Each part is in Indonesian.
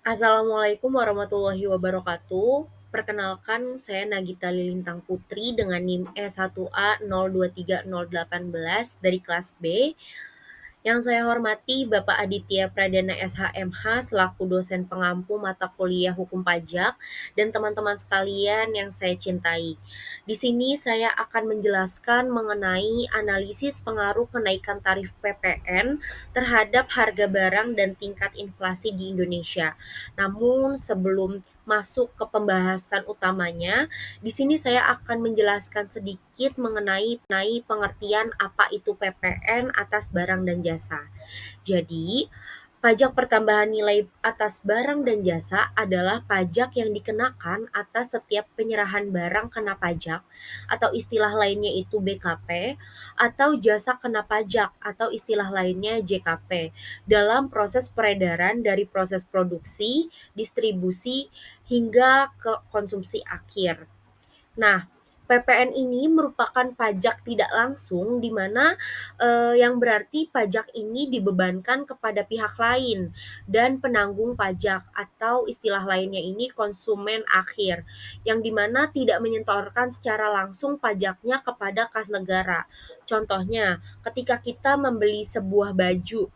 Assalamualaikum warahmatullahi wabarakatuh. Perkenalkan, saya Nagita Lilintang Putri dengan NIM E1A023018 dari kelas B. Yang saya hormati Bapak Aditya Pradana SHMH selaku dosen pengampu mata kuliah Hukum Pajak dan teman-teman sekalian yang saya cintai. Di sini saya akan menjelaskan mengenai analisis pengaruh kenaikan tarif PPN terhadap harga barang dan tingkat inflasi di Indonesia. Namun sebelum masuk ke pembahasan utamanya, di sini saya akan menjelaskan sedikit mengenai pengertian apa itu PPN atas barang dan jasa. Jadi, pajak pertambahan nilai atas barang dan jasa adalah pajak yang dikenakan atas setiap penyerahan barang kena pajak atau istilah lainnya itu BKP atau jasa kena pajak atau istilah lainnya JKP dalam proses peredaran dari proses produksi, distribusi hingga ke konsumsi akhir. Nah, PPN ini merupakan pajak tidak langsung di mana yang berarti pajak ini dibebankan kepada pihak lain dan penanggung pajak atau istilah lainnya ini konsumen akhir yang dimana tidak menyetorkan secara langsung pajaknya kepada kas negara. Contohnya, ketika kita membeli sebuah baju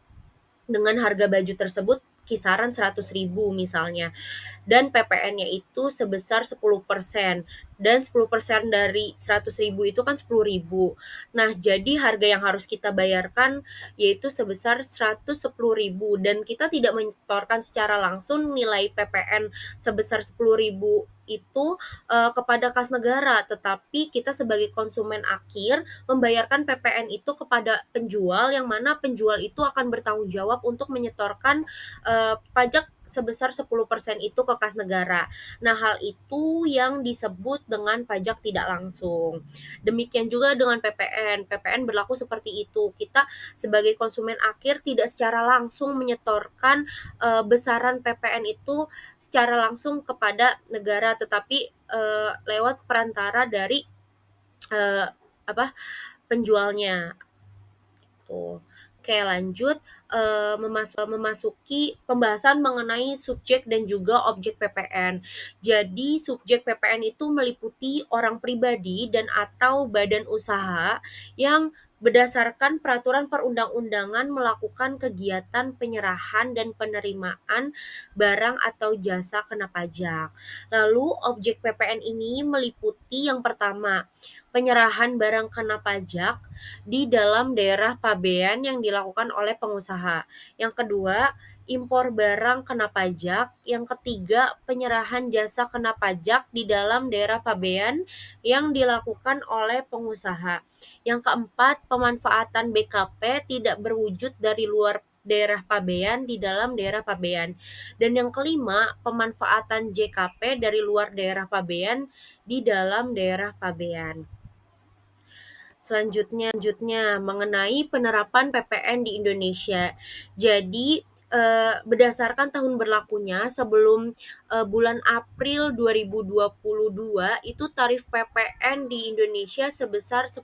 dengan harga baju tersebut kisaran 100.000 misalnya dan PPN-nya itu sebesar 10%. Dan 10% dari 100.000 itu kan 10.000. Nah, jadi harga yang harus kita bayarkan yaitu sebesar 110.000 dan kita tidak menyetorkan secara langsung nilai PPN sebesar 10.000 itu kepada kas negara, tetapi kita sebagai konsumen akhir membayarkan PPN itu kepada penjual yang mana penjual itu akan bertanggung jawab untuk menyetorkan pajak sebesar 10% itu ke kas negara. Nah, hal itu yang disebut dengan pajak tidak langsung. Demikian juga dengan PPN. PPN berlaku seperti itu. Kita sebagai konsumen akhir tidak secara langsung menyetorkan besaran PPN itu secara langsung kepada negara, tetapi lewat perantara dari eh, apa penjualnya. Tuh. Oke, lanjut memasuki pembahasan mengenai subjek dan juga objek PPN. Jadi, subjek PPN itu meliputi orang pribadi dan atau badan usaha yang berdasarkan peraturan perundang-undangan melakukan kegiatan penyerahan dan penerimaan barang atau jasa kena pajak. Lalu, objek PPN ini meliputi yang pertama, penyerahan barang kena pajak di dalam daerah pabean yang dilakukan oleh pengusaha. Yang kedua, impor barang kena pajak. Yang ketiga, penyerahan jasa kena pajak di dalam daerah pabean yang dilakukan oleh pengusaha. Yang keempat, pemanfaatan BKP tidak berwujud dari luar daerah pabean di dalam daerah pabean. Dan yang kelima, pemanfaatan JKP dari luar daerah pabean di dalam daerah pabean. Selanjutnya mengenai penerapan PPN di Indonesia. Jadi, berdasarkan tahun berlakunya sebelum bulan April 2022 itu tarif PPN di Indonesia sebesar 10%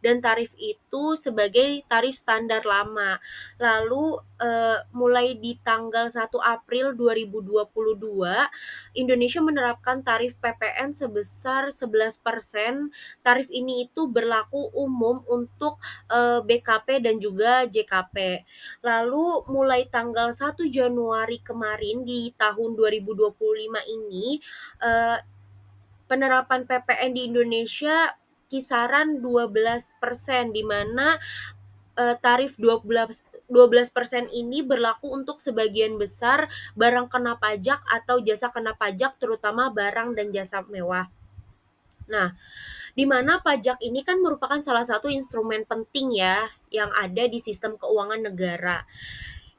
dan tarif itu sebagai tarif standar lama. Lalu mulai di tanggal 1 April 2022 Indonesia menerapkan tarif PPN sebesar 11%. Tarif ini itu berlaku umum untuk BKP dan juga JKP. Lalu mulai tanggal 1 Januari kemarin di tahun 2025 ini penerapan PPN di Indonesia kisaran 12%, di mana tarif 12% ini berlaku untuk sebagian besar barang kena pajak atau jasa kena pajak, terutama barang dan jasa mewah. Nah, di mana pajak ini kan merupakan salah satu instrumen penting ya yang ada di sistem keuangan negara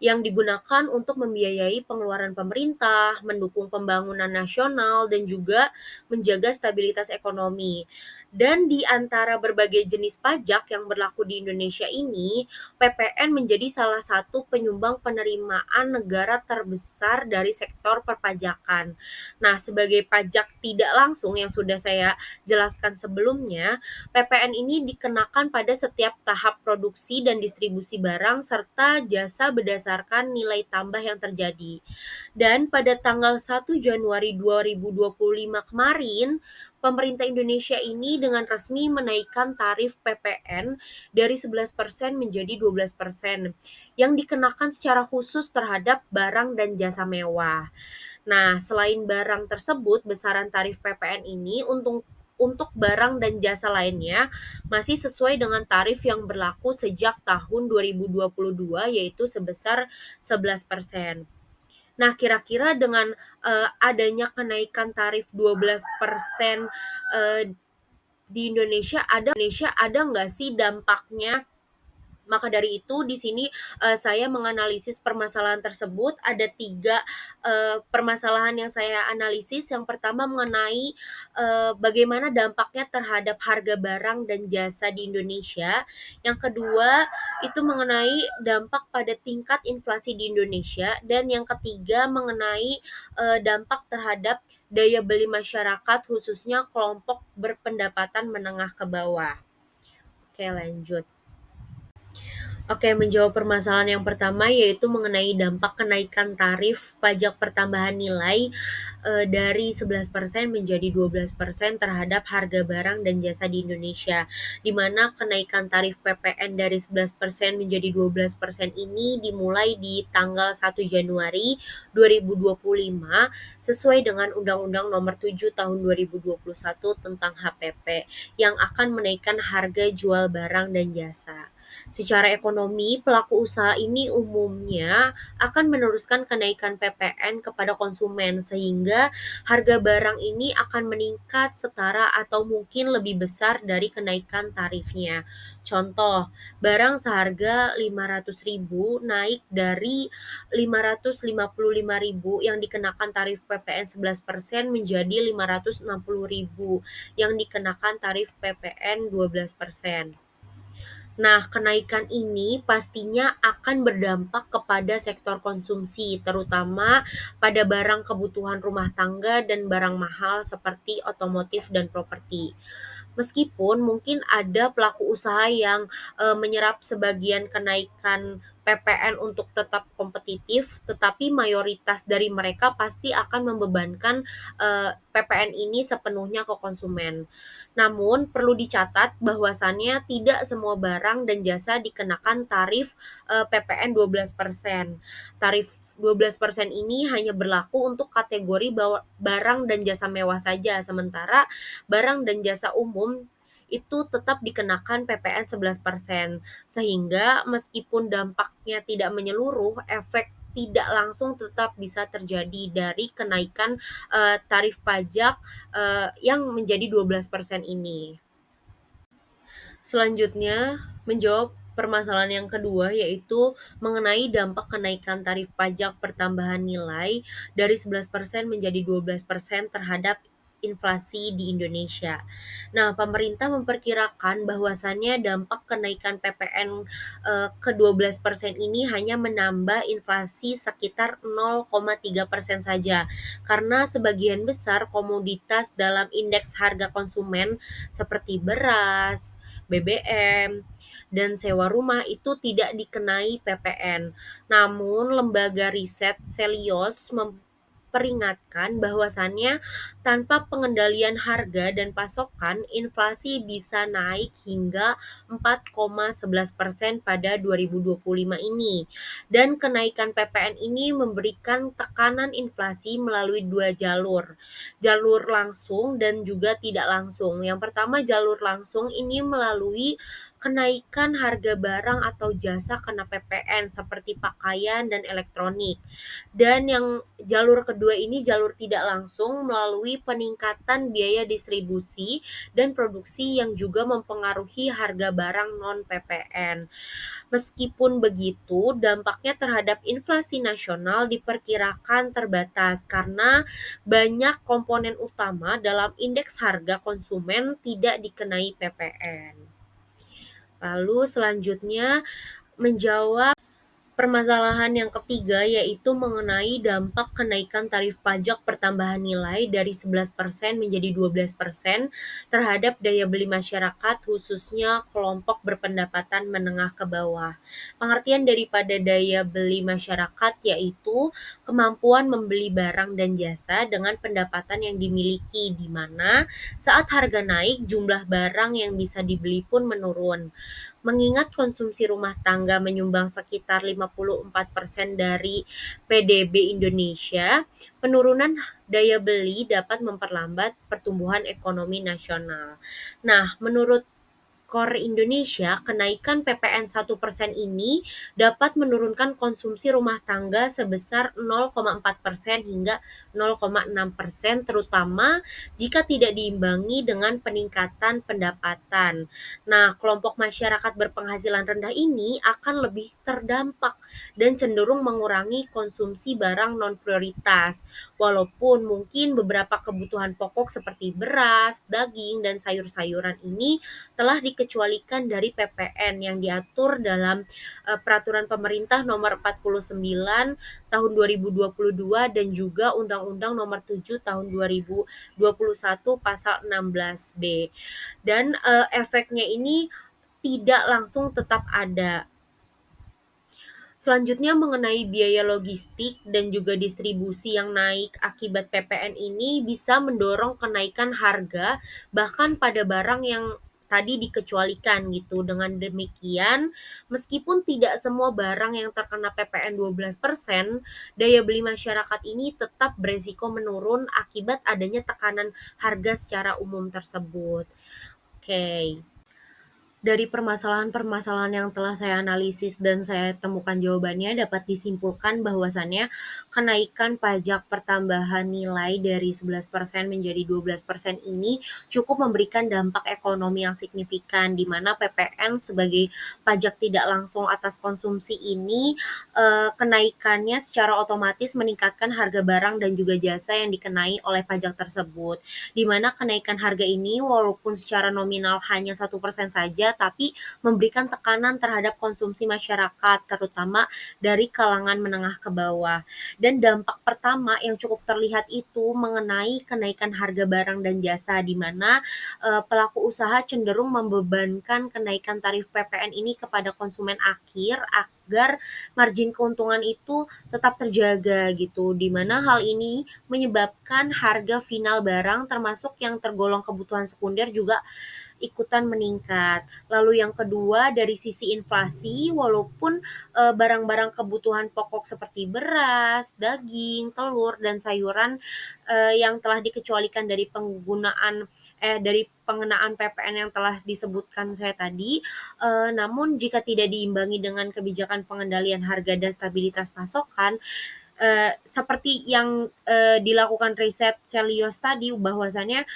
yang digunakan untuk membiayai pengeluaran pemerintah, mendukung pembangunan nasional dan juga menjaga stabilitas ekonomi. Dan di antara berbagai jenis pajak yang berlaku di Indonesia ini, PPN menjadi salah satu penyumbang penerimaan negara terbesar dari sektor perpajakan. Nah, sebagai pajak tidak langsung yang sudah saya jelaskan sebelumnya, PPN ini dikenakan pada setiap tahap produksi dan distribusi barang serta jasa berdasarkan nilai tambah yang terjadi. Dan pada tanggal 1 Januari 2025 kemarin, pemerintah Indonesia ini dengan resmi menaikkan tarif PPN dari 11% menjadi 12% yang dikenakan secara khusus terhadap barang dan jasa mewah. Nah, selain barang tersebut, besaran tarif PPN ini untuk barang dan jasa lainnya masih sesuai dengan tarif yang berlaku sejak tahun 2022 yaitu sebesar 11%. Nah, kira-kira dengan adanya kenaikan tarif 12% di Indonesia ada nggak sih dampaknya? Maka dari itu di sini saya menganalisis permasalahan tersebut ada tiga permasalahan yang saya analisis. Yang pertama mengenai bagaimana dampaknya terhadap harga barang dan jasa di Indonesia. Yang kedua itu mengenai dampak pada tingkat inflasi di Indonesia. Dan yang ketiga mengenai dampak terhadap daya beli masyarakat khususnya kelompok berpendapatan menengah ke bawah. Oke, lanjut. Oke, menjawab permasalahan yang pertama yaitu mengenai dampak kenaikan tarif pajak pertambahan nilai dari 11% menjadi 12% terhadap harga barang dan jasa di Indonesia. Di mana kenaikan tarif PPN dari 11% menjadi 12% ini dimulai di tanggal 1 Januari 2025 sesuai dengan Undang-Undang Nomor 7 Tahun 2021 tentang HPP yang akan menaikkan harga jual barang dan jasa. Secara ekonomi, pelaku usaha ini umumnya akan meneruskan kenaikan PPN kepada konsumen sehingga harga barang ini akan meningkat setara atau mungkin lebih besar dari kenaikan tarifnya. Contoh, barang seharga 500.000 naik dari 555.000 yang dikenakan tarif PPN 11% menjadi 560.000 yang dikenakan tarif PPN 12%. Nah, kenaikan ini pastinya akan berdampak kepada sektor konsumsi, terutama pada barang kebutuhan rumah tangga dan barang mahal seperti otomotif dan properti. Meskipun mungkin ada pelaku usaha yang menyerap sebagian kenaikan PPN untuk tetap kompetitif, tetapi mayoritas dari mereka pasti akan membebankan PPN ini sepenuhnya ke konsumen. Namun perlu dicatat bahwasannya tidak semua barang dan jasa dikenakan tarif PPN 12%. Tarif 12% ini hanya berlaku untuk kategori barang dan jasa mewah saja, sementara barang dan jasa umum itu tetap dikenakan PPN 11%. Sehingga meskipun dampaknya tidak menyeluruh, efek tidak langsung tetap bisa terjadi dari kenaikan tarif pajak yang menjadi 12% ini. Selanjutnya, menjawab permasalahan yang kedua yaitu mengenai dampak kenaikan tarif pajak pertambahan nilai dari 11% menjadi 12% terhadap inflasi di Indonesia. Nah, pemerintah memperkirakan bahwasannya dampak kenaikan PPN ke 12% ini hanya menambah inflasi sekitar 0,3% saja. Karena sebagian besar komoditas dalam indeks harga konsumen seperti beras, BBM, dan sewa rumah itu tidak dikenai PPN. Namun, lembaga riset Selios memperingatkan bahwasannya tanpa pengendalian harga dan pasokan, inflasi bisa naik hingga 4,11% pada 2025 ini. Dan kenaikan PPN ini memberikan tekanan inflasi melalui dua jalur langsung dan juga tidak langsung. Yang pertama jalur langsung ini melalui kenaikan harga barang atau jasa kena PPN seperti pakaian dan elektronik. Dan yang jalur kedua ini jalur tidak langsung melalui peningkatan biaya distribusi dan produksi yang juga mempengaruhi harga barang non-PPN. Meskipun begitu, dampaknya terhadap inflasi nasional diperkirakan terbatas karena banyak komponen utama dalam indeks harga konsumen tidak dikenai PPN. Lalu selanjutnya menjawab permasalahan yang ketiga yaitu mengenai dampak kenaikan tarif pajak pertambahan nilai dari 11% menjadi 12% terhadap daya beli masyarakat khususnya kelompok berpendapatan menengah ke bawah. Pengertian daripada daya beli masyarakat yaitu kemampuan membeli barang dan jasa dengan pendapatan yang dimiliki, di mana saat harga naik jumlah barang yang bisa dibeli pun menurun. Mengingat konsumsi rumah tangga menyumbang sekitar 54% dari PDB Indonesia, penurunan daya beli dapat memperlambat pertumbuhan ekonomi nasional. Nah, menurut KOR Indonesia, kenaikan PPN 1% ini dapat menurunkan konsumsi rumah tangga sebesar 0,4% hingga 0,6%, terutama jika tidak diimbangi dengan peningkatan pendapatan. Nah, kelompok masyarakat berpenghasilan rendah ini akan lebih terdampak dan cenderung mengurangi konsumsi barang non-prioritas. Walaupun mungkin beberapa kebutuhan pokok seperti beras, daging, dan sayur-sayuran ini telah dikecualikan dari PPN yang diatur dalam Peraturan Pemerintah Nomor 49 Tahun 2022 dan juga Undang-Undang Nomor 7 Tahun 2021 Pasal 16B. Dan efeknya ini tidak langsung tetap ada. Selanjutnya mengenai biaya logistik dan juga distribusi yang naik akibat PPN ini bisa mendorong kenaikan harga bahkan pada barang yang tadi dikecualikan gitu. Dengan demikian, meskipun tidak semua barang yang terkena PPN 12%, daya beli masyarakat ini tetap beresiko menurun akibat adanya tekanan harga secara umum tersebut. Oke. Dari permasalahan-permasalahan yang telah saya analisis dan saya temukan jawabannya, dapat disimpulkan bahwasannya kenaikan pajak pertambahan nilai dari 11% menjadi 12% ini cukup memberikan dampak ekonomi yang signifikan, di mana PPN sebagai pajak tidak langsung atas konsumsi ini kenaikannya secara otomatis meningkatkan harga barang dan juga jasa yang dikenai oleh pajak tersebut. Di mana kenaikan harga ini walaupun secara nominal hanya 1% saja, tapi memberikan tekanan terhadap konsumsi masyarakat, terutama dari kalangan menengah ke bawah. Dan dampak pertama yang cukup terlihat itu mengenai kenaikan harga barang dan jasa, di mana pelaku usaha cenderung membebankan kenaikan tarif PPN ini kepada konsumen akhir agar margin keuntungan itu tetap terjaga gitu, di mana hal ini menyebabkan harga final barang termasuk yang tergolong kebutuhan sekunder juga ikutan meningkat. Lalu yang kedua dari sisi inflasi, walaupun barang-barang kebutuhan pokok seperti beras, daging, telur, dan sayuran yang telah dikecualikan dari pengenaan PPN yang telah disebutkan saya tadi, namun jika tidak diimbangi dengan kebijakan pengendalian harga dan stabilitas pasokan, seperti yang dilakukan riset Celios tadi bahwasannya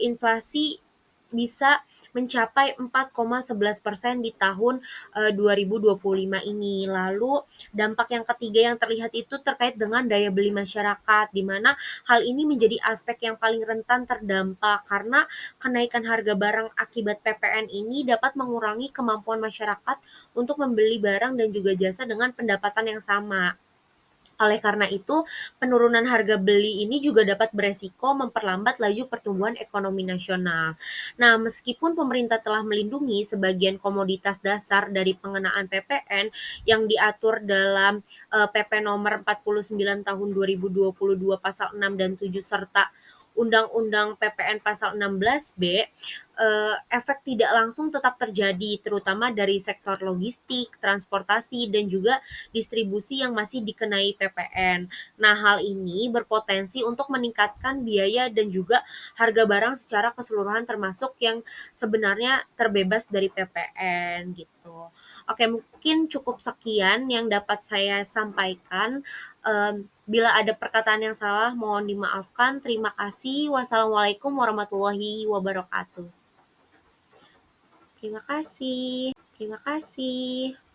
inflasi bisa mencapai 4,11% di tahun 2025 ini. Lalu dampak yang ketiga yang terlihat itu terkait dengan daya beli masyarakat, di mana hal ini menjadi aspek yang paling rentan terdampak karena kenaikan harga barang akibat PPN ini dapat mengurangi kemampuan masyarakat untuk membeli barang dan juga jasa dengan pendapatan yang sama. Oleh karena itu, penurunan harga beli ini juga dapat beresiko memperlambat laju pertumbuhan ekonomi nasional. Nah, meskipun pemerintah telah melindungi sebagian komoditas dasar dari pengenaan PPN yang diatur dalam PP nomor 49 tahun 2022 pasal 6 dan 7 serta Undang-Undang PPN pasal 16B, efek tidak langsung tetap terjadi, terutama dari sektor logistik, transportasi, dan juga distribusi yang masih dikenai PPN. Nah, hal ini berpotensi untuk meningkatkan biaya dan juga harga barang secara keseluruhan termasuk yang sebenarnya terbebas dari PPN gitu. Oke, mungkin cukup sekian yang dapat saya sampaikan. Bila ada perkataan yang salah mohon dimaafkan. Terima kasih. Wassalamualaikum warahmatullahi wabarakatuh. Terima kasih. Terima kasih.